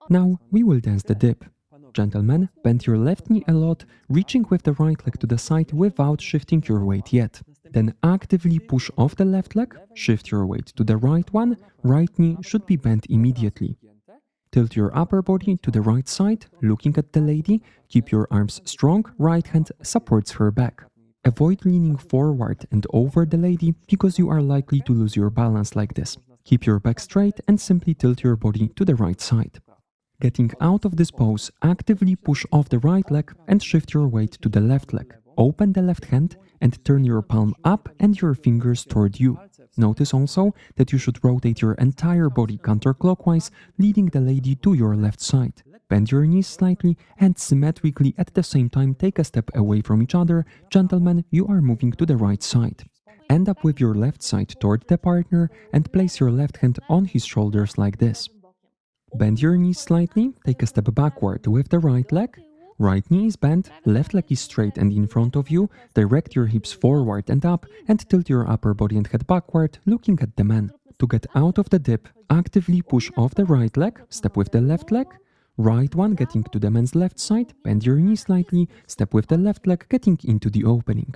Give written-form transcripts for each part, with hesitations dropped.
Now we will dance the dip. Gentlemen, bend your left knee a lot, reaching with the right leg to the side without shifting your weight yet. Then actively push off the left leg, shift your weight to the right one, right knee should be bent immediately. Tilt your upper body to the right side, looking at the lady, keep your arms strong, right hand supports her back. Avoid leaning forward and over the lady because you are likely to lose your balance like this. Keep your back straight and simply tilt your body to the right side. Getting out of this pose, actively push off the right leg and shift your weight to the left leg. Open the left hand and turn your palm up and your fingers toward you. Notice also that you should rotate your entire body counterclockwise, leading the lady to your left side. Bend your knees slightly and symmetrically at the same time take a step away from each other. Gentlemen, you are moving to the right side. End up with your left side toward the partner and place your left hand on his shoulders like this. Bend your knees slightly, take a step backward with the right leg. Right knee is bent, left leg is straight and in front of you. Direct your hips forward and up and tilt your upper body and head backward, looking at the man. To get out of the dip, actively push off the right leg, step with the left leg. Right one getting to the man's left side, bend your knee slightly, step with the left leg getting into the opening.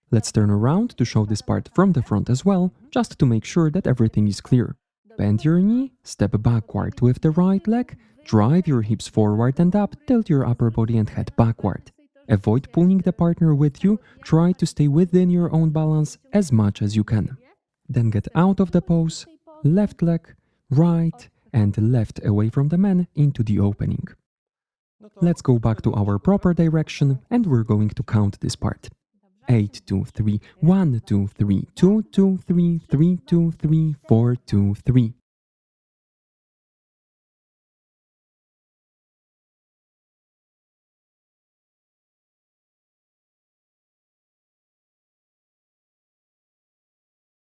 Let's turn around to show this part from the front as well, just to make sure that everything is clear. Bend your knee, step backward with the right leg, drive your hips forward and up, tilt your upper body and head backward. Avoid pulling the partner with you, try to stay within your own balance as much as you can. Then get out of the pose, left leg, right, and left away from the man into the opening. Let's go back to our proper direction and we're going to count this part. 8, 2, 3, 1, 2, 3, 2, 2, 3, 3, 2, 3, 4, 2, 3.